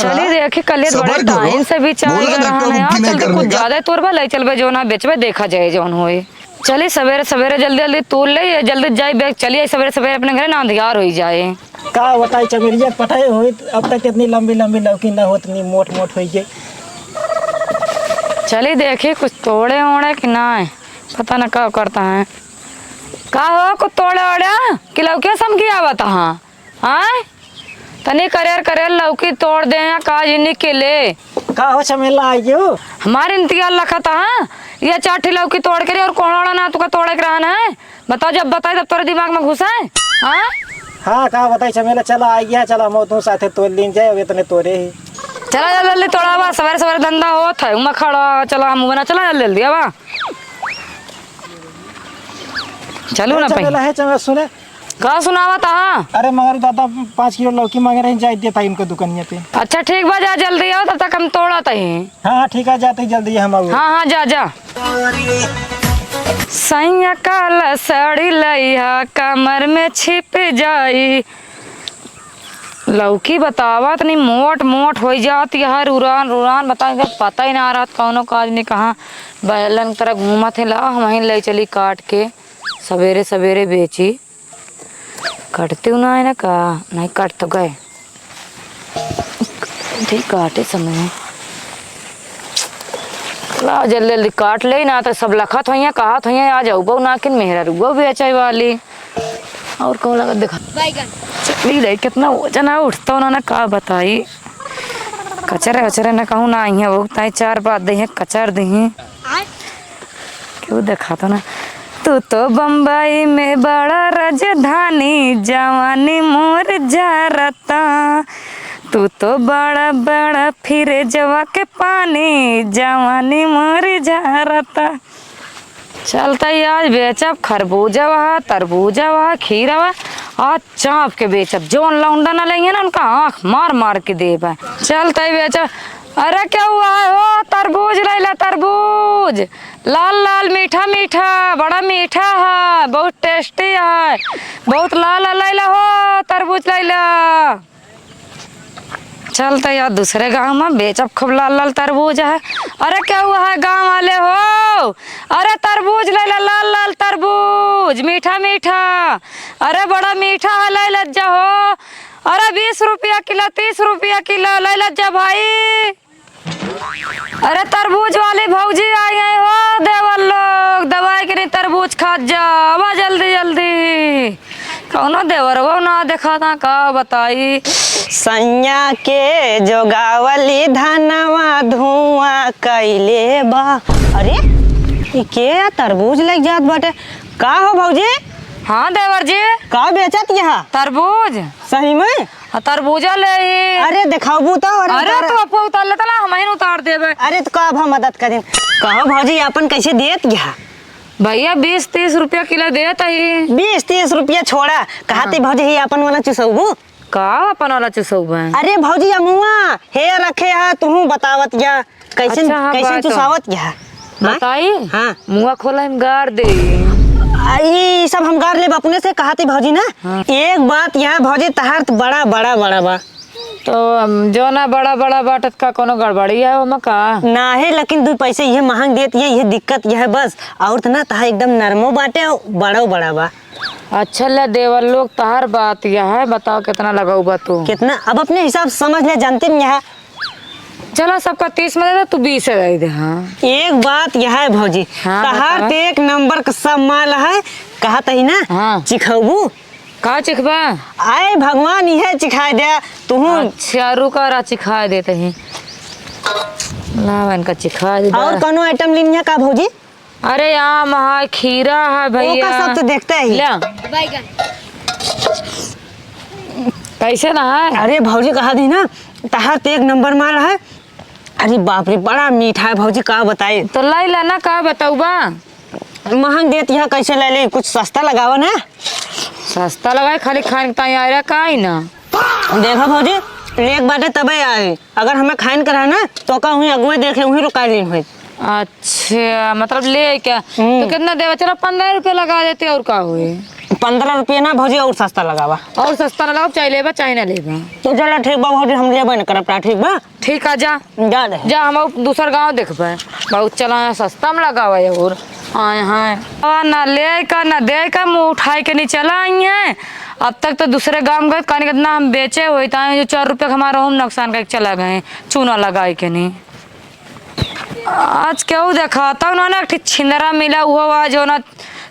चलिए देखी कल बड़े टाइम से भी चाय रहा है चलते कुछ ज्यादा तोड़बा ले चलबे जो ना बेचबे देखा जाए जौन होए। चलिए सवेरे सवेरे जल्दी जल्दी तोड़ ले जल्दी जाए बैग चलिए सवेरे सवेरे अपने घर ना अंधियार हो जाए। का बताई चमेलिया पटाई हुई अब तक इतनी लंबी लंबी लौकी ना हो इतनी मोट मोट हुई गई। चलिए देखिए कुछ तोड़े ओड़े कि ना पता ना क्या करता है का हो कुछ तोड़े ओड़े कि लौकी समझी आवत हाँ तनी करेर करेर लौकी तोड़ दे का जिन्नी के ले का हो चमेला आई हो हमारे इंतजार रखा था ये चाठी लौकी तोड़ के और कोड़ा ना तुका तोड़े के रहना है बताओ जब बताए तब तोरे दिमाग में घुसा है हाँ। हाँ का बताई चमेला चला आई गया चला मैं तू साथे तोड़ लीन जाए इतने तोड़े ही चला जल्दी जल्दी तोड़ा बा सवेरे सवेरे धंधा होता है उमा खड़ा चला हम बना चला जल्दी जल्दी बा चलो ना चमेला है चमेला सुने का सुनावा था। अरे मगर दादा 5 किलो लौकी मांगे रहे जाए देता इनको दुकानिया पे। अच्छा ठीक बा जा जल्दी आओ तब तक हम तोड़ा ही। हाँ ठीक है जाते जल्दी हम आओ। हाँ हाँ जा जा सैया काला साड़ी लइहा कमर में छिप जाई लौकी बतावा तनी मोट मोट हो जाती हर उड़ान रुरान बताएंगे पता ही ना आ रहा कौनो काज नहीं कहाँ बैलन तरह घूमा थे ला हम वहीं ले चली काट के सवेरे सवेरे बेची कटती हूँ ना है ना का नहीं कट तो गए ठीक काटे समय ला जल्दी जल्दी काट ले ना तो सब लखत हो कहा तो आ जाऊ बहु ना किन मेहरा रुगो भी अच्छा वाली और कौन लगा देखा चली रही कितना वजन है उठता ना का बताई कचरे वचरे ना कहूँ ना आई वो 4 बात दही कचर दही क्यों देखा तो ना तू तो बम्बई में बड़ा राजधानी जवानी मोर जारता तू तो बड़ा बड़ा फिरे जवा के पानी जवानी मोर जारता चलता ही आज बेचब खरबूजा वहा तरबूजा वहा खीरा वहा आज चाप के बेचब जोन लौंडा ना लेंगे ना उनका आँख मार मार के देब चलता ही बेचब। अरे क्या हुआ हो तरबूज लैला तरबूज लाल लाल मीठा मीठा बड़ा मीठा है बहुत टेस्टी है बहुत लाल लैला हो तरबूज लैला चलता यार दूसरे गांव में बेचब खूब लाल लाल तरबूज है। अरे क्या हुआ है गांव वाले हो अरे तरबूज लैला लाल लाल तरबूज मीठा मीठा अरे बड़ा मीठा है ले लज्जा हो अरे 20 रुपया किलो 30 रुपया किलो ले लज्जा भाई। अरे तरबूज वाले भौजी आई गए हो देवल लोग दवाई के नहीं तरबूज खा जाओ जल्दी जल्दी कौनो देवर वो ना देखा था का बताई सैया के जोगावली धनवा धुआं कैले बा। अरे ये के तरबूज लग जात बाटे का हो भौजी। हाँ देवर जी का बेचत यहाँ तरबूज सही में तरबूजा ले अरे दिखाबू तो अरे तो आपको उतार लेता ना हम ही उतार देबे। अरे तो कब हम मदद करें कहो भौजी अपन कैसे देत यहाँ भैया 20-30 रुपया किलो देता ही 20-30 रुपया छोड़ा कहते भौजी ही अपन वाला चुसौबू का अपन वाला चुसौबा। अरे भौजी अमुआ हे रखे है तू बतावत या कैसे अच्छा, हाँ, कैसे चुसावत या बताई हाँ मुआ खोला हम गाड़ दे ये सब हम गाड़ ले अपने से कहती भौजी ना। हाँ। एक बात यहाँ भौजी तहार तो बड़ा बड़ा बड़ा बा तो जो ना बड़ा बड़ा बाटत का कोनो गड़बड़ी है वो का ना है लेकिन 2 पैसे ये महंग देती है ये दिक्कत यह है बस और तो ना तहार एकदम नरमो बाटे बड़ा बड़ा बा। अच्छा ले देवर लोग तहार बात यह है बताओ कितना लगाऊ बा तू कितना अब अपने हिसाब समझ ले जानते नहीं है चलो सबका 30 में दे दे तू 20 दे दे। हाँ एक बात यह है भौजी हाँ, तहार तो एक नंबर का सब माल है कहत ही ना। हाँ चिखबू का चिखबा आए भगवान यह चिखाई दे तू। अच्छा रुका रा चिखा देते हैं लावन का चिखा दे और कोनो आइटम लेनी है का भौजी। अरे आम है खीरा है भैया सब तो देखते ही कैसे ना है। अरे भौजी कहा दी ना तहार तो एक नंबर माल है। अरे बाप रे बड़ा मीठा है भौजी का बताए तो लाई लाना का बताऊ बा महंग देती है कैसे ले ले कुछ सस्ता लगाओ ना। सस्ता लगाए खाली खाने का आ रहा का ही ना देखो भौजी एक बाटे तबे आए अगर हमें खाइन करा ना तो का हुई अगुए देखे हुई रुका ली हुई। अच्छा मतलब ले क्या तो कितना देवा चलो 15 रुपये लगा देते और का हुए 15 रुपये ना भौजी और सस्ता लगावा। और सस्ता ना लगाओ, चाहे लेबा चाहे ना लेबा। तो चलो ठीक बा भौजी, हम लेबे न करब, ठीक बा। ठीक है जा जा दे। जा, हम दूसर गाँव देखबे। बहुत चला सस्ता में लगावा है। और आए हैं ना ले का ना दे का, मुँह उठाए के नहीं चला आई हैं। अब तक तो दूसरे गांव गए कहने कितना हम बेचे हुए जो 4 रुपये हमारा हम नुकसान करके चला गए, चूना लगाए के नहीं। आज क्यों देखा था उन्होंने एक छिंदरा मिला हुआ जो ना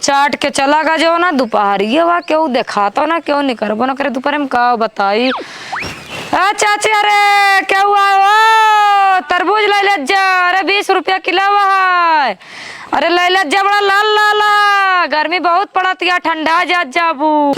चाट के चला गया जो ना दोपहर ये हुआ, क्यों देखा था ना, क्यों नहीं करबो ना करे दोपहर में का बताई। चाची अरे क्या हुआ वो तरबूज ले ले जा, अरे 20 रुपया किलो है। अरे ले ले जा, बड़ा लाल लाल है, गर्मी बहुत पड़ती है, ठंडा जा जाबू।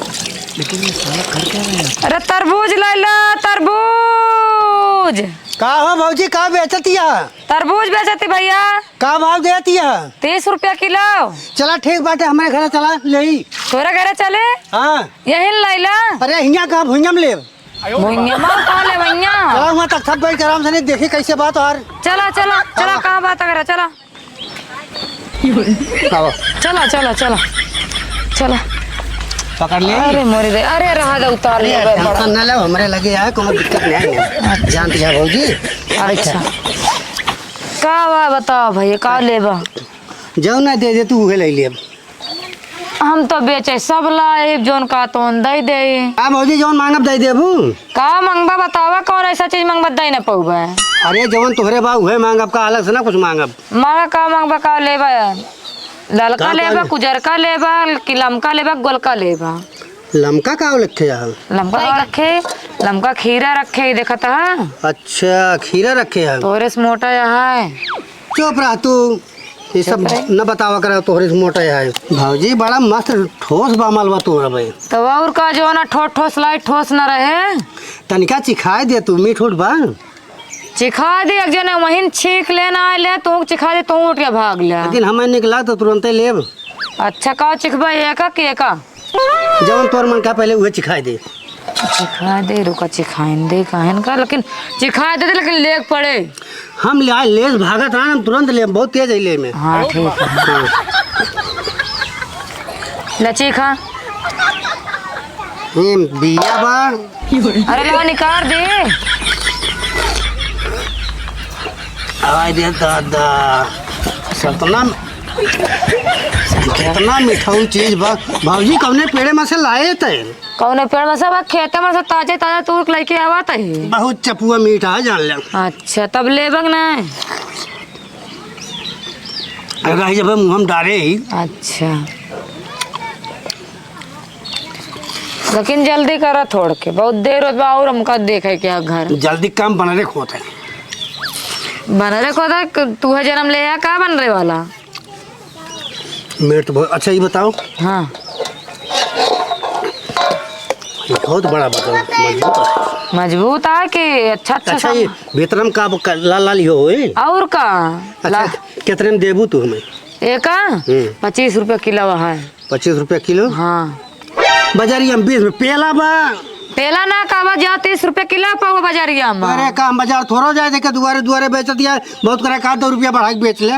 अरे तरबूज ले ला, तरबूज। का हो भौजी, का बेचती है? तरबूज बेचती भैया। का भाव देती है? 30 रुपया किलो। चला ठीक बात है, हमारे घर चला ले। तोरा घर चले? हाँ यही लैला। अरे हियाँ का भुइयाँ में ले। भुइयाँ में कहाँ ले भैया? चला वहाँ तक सब बैठ के आराम से नहीं देखी कैसे बात और। चला चला चला, कहाँ बात कर, चला चला चला चला चला। पकड़ ले। अरे मोरे दे, अरे रहा दे, उतार ले बड़ा। न लो, हमारे लगे है, कोई दिक्कत नहीं है। जानती है भौजी। अच्छा का बा बताओ भैया, का लेबा? जो ना दे दे तू उहे ले ले। हम तो बेचे सब लाए, जोन का तो दे दे। हाँ भौजी, जौन मांगब दे देबू। का मंगबा बतावा, कौन ऐसा चीज मंगबा दे ना पऊबा? अरे जौन तोहरे बा उहे मांगब, का अलग से ना कुछ मांगब। मांगा का मंगबा, का लेबा? ललका का लेबा, कुजरका लेबा, कि लमका लेबा, गोलका लेबा? लमका का रखे है? लमका रखे, लमका खीरा रखे, देखा था। अच्छा खीरा रखे है। तोरे से मोटा है। चुप रह तू, ये सब न बतावा कर, तोहरे से मोटा है। भौजी बड़ा मस्त ठोस बा मालवा तोरा भाई। तो और का जो ना ठोस ठोस लाई, ठोस न रहे। तनिका चिखाए दे तू, मीठ उठ बा। चिखा दे, एक जने वहीं छींक लेना आए तू चिखा दे, तू उठ के भाग ले। लेकिन हमें निकला तो तुरंत लेब। अच्छा का चिखबा, एका के का? जवन तोर मन का पहले उहे चिखाए दे। चिखा दे, रुका चिखाइन दे कहन का, लेकिन चिखा दे लेकिन लेग पड़े। हम ले आए लेस भागत हैं, हम तुरंत ले, बहुत तेज है ले में। हाँ ठीक है। हाँ। ले चिखा। ये बिया बा। अरे ला निकाल दे। आवाज दे दादा, सतना कितना मिठाऊ चीज बा। भौजी कौने पेड़े में से लाए थे? कौन पेड़ में सब खेते में से ताजे ताजा तोड़ लेके आवत है। बहुत चपुआ मीठा है, जान ले। अच्छा तब लेबक ना। अगर जब मुँह हम डाले ही। अच्छा लेकिन जल्दी करा, थोड़ के बहुत देर हो बा, और हमका देखे क्या घर जल्दी काम बना रे खोता है। बन रहे खोदा, तू है जन्म ले आ, का बन रहे वाला? मेरे तो बहुत अच्छा, ही बताओ। हाँ ये बहुत बड़ा बताओ, मजबूत है। मजबूत है कि अच्छा अच्छा अच्छा ये भीतरम का लाल लाल हो और का? अच्छा कितने में देबू तू हमें? एक 25 रुपया किलो है। 25 रुपया किलो? हाँ बाजारिया में 20 में पेला बा। पेला ना का जा 30 रुपया किलो पाओ बाजारिया में। अरे काम बाजार थोड़ा जाए थे, दुआरे दुआरे बेच दिया, बहुत करे का 2 रुपया बढ़ा के बेच ले।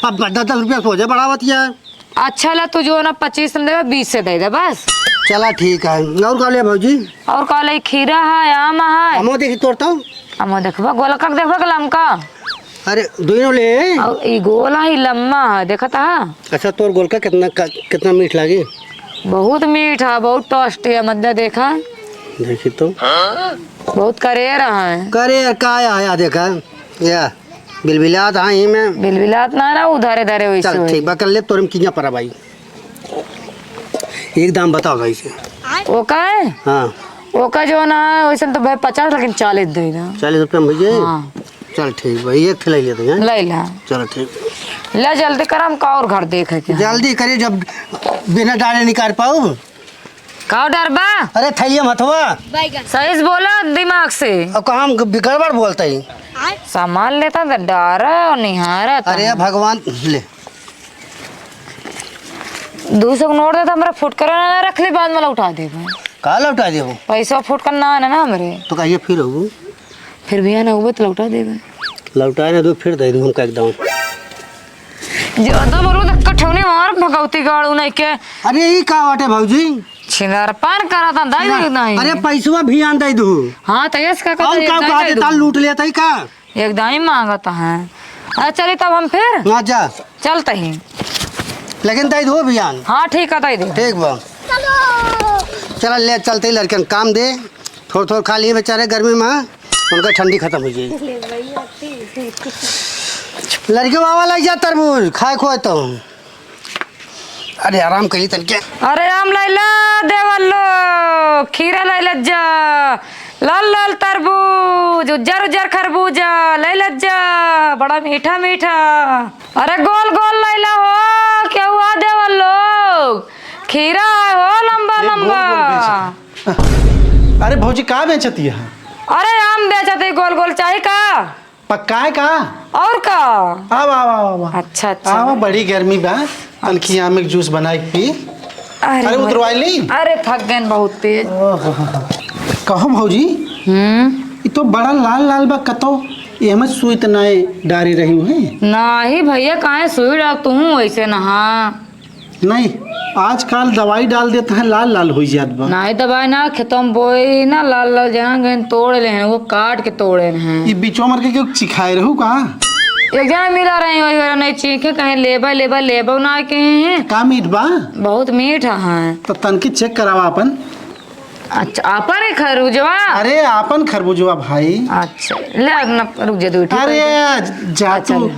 अब 10 रुपया सोचे बढ़ावत है। अच्छा ला तू जो ना 25 में दे, 20 से दे दे बस। चला ठीक है। और का ले भौजी? और का ले? खीरा है, आम है। हमो देखी तोड़ता हूँ। हम देखबा गोलका देखबा लमका। अरे दोनों ले। और ई गोला ही लम्मा है, देखा था। अच्छा तोर गोलका कितना मीठ लागे? बहुत मीठा, बहुत टेस्टी है, मध्य देखा। देखी तो बहुत करे रहा है। करे का आया देखा या बिलबिलात हाँ ही में बिलबिलात ना उधारे धारे वैसे चल ठीक बा, कर ले तोरम किया परा भाई। एक दाम बताओ भाई से। वो का है? हाँ वो का जो ना वैसे तो भाई 50, लेकिन 40 दे ना। 40 रुपया मुझे। हाँ चल ठीक भाई, एक ले लेते हैं। ले ला, चलो ठीक। ले जल्दी कर, हम का और घर देखे क्या। जल्दी करिए, जब बिना डाले निकाल पाऊ। का डर बा? अरे थैया मतवा सही से बोला दिमाग से। अब कहाँ हम गड़बड़ बोलते ही। सामान लेता तो डरा और निहारा। अरे भगवान ले 200 का नोट देता, हमारा फुट कर ना रख ले, बाद में लौटा दे। कहा लौटा दे? पैसा फुट करना है ना हमारे। तो कहिए फिर हो फिर भी आना हुआ तो लौटा देगा। लौटाए ना दो, फिर दे दूँ हम का एकदम। ज्यादा बोलो तो कट ठेवनी मार भगवती गाड़ू नहीं के अरे ये का बाटे भौजी? छिनार पान करा था दाई नहीं। अरे पैसवा भी आन दे दू। हाँ तो यस का और का कहा देता लूट लेता ही का? एक दाई मांगता है। अरे चली तब हम फिर हाँ जा, चलते ही। लेकिन दे दो बियान। हाँ ठीक है दे। ठीक बा, चल ले चलते ही लड़के काम दे, थोड़ा थोड़ा खा लिए बेचारे गर्मी में, उनका ठंडी खत्म हो जाएगी। लड़के बाबा लग जा तरबूज खाए खोए तो। अरे आराम करी तनके। अरे आम लैला देवल्लो, खीरा लैला जा, लाल लाल तरबूज, उज्जर उज्जर खरबूजा लैला जा, बड़ा मीठा मीठा। अरे गोल गोल लैला हो, क्या हुआ देवल्लो? खीरा है हो लंबा लंबा। अरे भौजी का बेचती है? अरे आम बेचते गोल गोल चाहिए का? पक्का है का? और का? आवा आवा आवा। अच्छा अच्छा। आवा, बड़ी गर्मी बा, तनखी आम एक जूस बनाई पी। अरे उतरवाई ली। अरे थक गए बहुत तेज। कहो भौजी, ये तो बड़ा लाल लाल बा, कतो ये में सुई त नाय डारी रही है। नहीं भैया काहे सुई डाल तू ऐसे नहा। नहीं, आजकल दवाई डाल देते हैं, लाल लाल हो जात बा। नहीं दबाई ना खेतों में बोई ना, लाल लाल जहाँ गए तोड़ ले हैं, वो काट के तोड़े हैं। ये बीचों मर के क्यों चिखाए रहू का? एक जन मिला रहे वही वाला नहीं चीखे कहीं लेबा लेबा लेबा ना के हैं। का मीठ बा? बहुत मीठा है। तो तनकी चेक करावा अपन। अच्छा आपन है खरबूजवा? अरे आपन खरबूजवा भाई। अच्छा ले अपना रुक जा दो। अरे जा तू।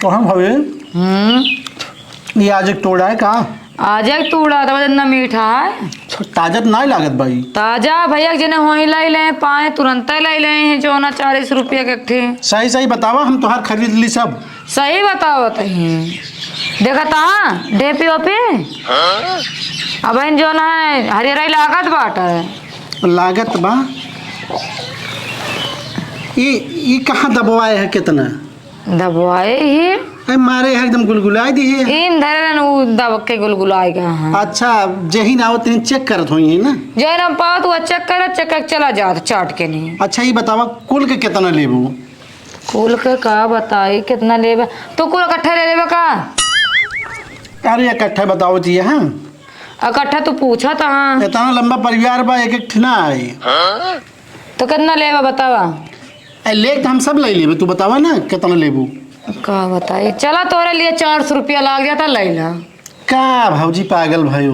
तो हम भाई ये आज एक तोड़ा है का? आज एक तोड़ा था इतना मीठा है। ताजा तो नहीं लागत भाई। ताजा भैया जिन्हें होई लाई ले पाए तुरंत ही लाई ले हैं, जो ना 40 रुपया के थे। सही सही बतावा, हम तोहार खरीद ली सब। सही बताओ तही देखा था डेपी ओपी। अब इन जो ना है हरियराई लागत बाट है। लागत बा। ये कहाँ दबवाए है कितना? दबवाए ही अरे मारे है एकदम गुलगुलाई दी है। इन धरे न दब के गुलगुलाई गया है। अच्छा जही ना हो तीन चेक करत होई है ना? जय ना पाओ तो चेक कर चला जाता चाट के नहीं। अच्छा ये बतावा कुल के कितना लेबू? कुल के का बताई कितना लेबे? तो कुल इकट्ठा ले लेबे का? अरे इकट्ठा बताओ जी। हाँ इकट्ठा तो पूछा था। हाँ इतना लंबा परिवार बा, एक एक ठिना आई तो कितना लेबा बतावा? ले तो हम सब ले लेबे, तू बतावा ना कितना लेबू? का बताई चला तोरे लिए 400 रुपया लाग जाता लैला। का भौजी पागल भयो?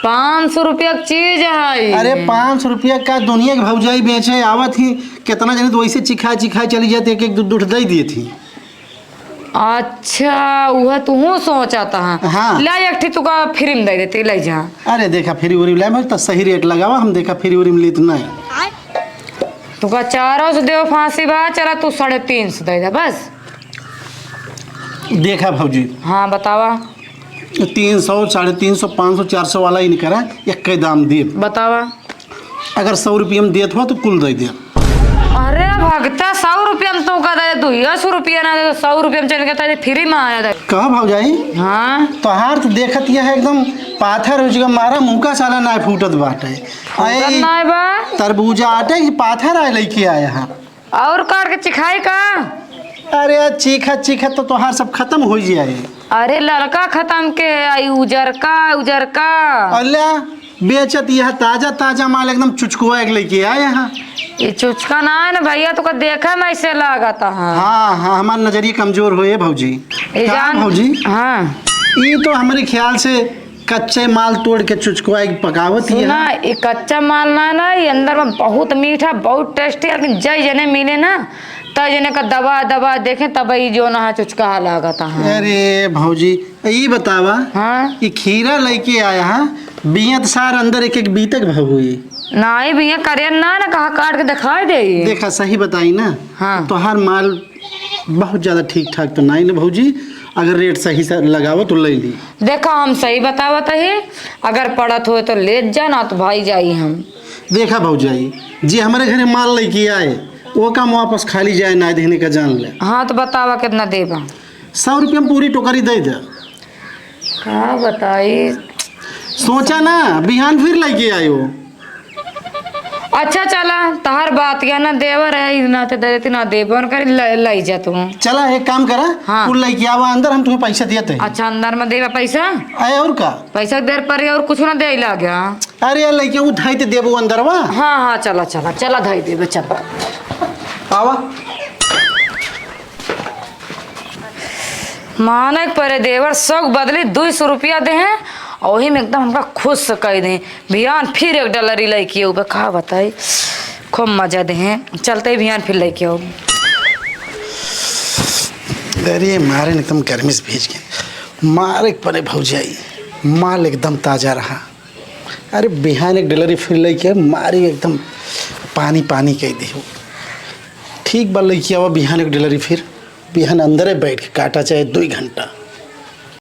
500 रुपया की चीज है। अरे 500 रुपया का दुनिया के भौजाई बेचे आवत ही कितना जने तो वैसे चिखा चिखा चली जाती, एक एक दूध दे दिए थी। अच्छा वह तू सोचा था। हाँ। ले एक ठी तुका फ्री में दे देती ले जा। अरे देखा फ्री उरी लाए तो सही रेट लगावा, हम देखा फ्री उरी में लेत नहीं। तुका 400 दे फांसी बा, चला तू 350 दे दे बस। देखा भौजी। हाँ बतावा। 300 350 500 400 वाला ही नहीं करा, एक के दाम दे। बतावा। अगर 100 रुपया में देत हुआ तो कुल दे दे। अरे भगता 100 रुपया में तो का दे दू 100 रुपया ना दे 100 रुपया में चल के फ्री में आया दे। कहा भौजाई? हाँ तोहार तो देखत यह है एकदम पाथर हो जगह मारा मुँह का साला ना फूटत बाटे। फूटत नाय बा। तरबूजा आटे की पाथर आए लेके आया है। और काट के चिखाई का? अरे चीखा चीखा तो तोहार सब खत्म हो जाए। अरे लड़का खत्म के आई उजर का। अल्लाह बेचत यह ताजा ताजा माल एकदम चुचकुआ के लेके आए यहाँ। ये चुचका ना है ना भैया, तो देखा मैं ऐसे लगाता। हाँ हाँ हमारा नजरिया कमजोर हो भौजी। ये का जान भौजी? हाँ ये तो हमारे ख्याल से कच्चे माल तोड़ के चुचकुआ की पकावत ही सुना, है। ये कच्चा माल ना ये अंदर में बहुत मीठा बहुत टेस्टी, लेकिन जय जने मिले ना तब जने का दबा दबा देखे तब ही जो ना चुचका लागता है। अरे भौजी ये बतावा। हाँ ये खीरा लेके आया है, बियत सार अंदर एक एक बीतक भाव हुई ना ही भैया करे ना कहा काट के दिखाई दे। देखा सही बताई ना। हाँ तो हर माल बहुत ज्यादा ठीक ठाक तो नहीं ना भौजी, अगर रेट सही से लगावो तो ले ली। देखा हम सही बतावत है, अगर पड़त हो तो ले जा ना तो भाई जाई हम। देखा भौजाई जी हमारे घरे माल लेके आए वो काम वापस खाली जाए ना देने का जान ले। हाँ तो बतावा कितना देबा? 100 रुपया में पूरी टोकरी दे दे। का बताई सोचा ना बिहान फिर लेके आयो। अच्छा चला तहार बात क्या ना देवर है ना ते दे ना देवन कर लाई जा तू। चला एक काम करा, हाँ। कुल लेके आवा अंदर, हम तुम्हें पैसा दिए थे। अच्छा अंदर में देवा पैसा, आए और का? पैसा देर पर और कुछ ना दे ला गया। अरे यार लेके उठाई ते देबो अंदर वा। हाँ हाँ चला चला चला धाई देवे चला। आवा माने परे देवर सौग बदली 200 रुपया दे हैं और वही में एकदम हमका खुश कह दे भियान फिर $1 लेके आओ। कहा बताई खूब मजा दे हैं, चलते भियान फिर लेके आओ। अरे मारे एकदम गर्मी से भेज गए, मारे परे भौजाई, माल एकदम ताज़ा रहा। अरे बिहान $1 फिर लेके मारी एकदम पानी पानी कह दे। ठीक बा लेके आवा बिहान $1 फिर, बिहान अंदर बैठ के काटा चाहे 2 घंटा।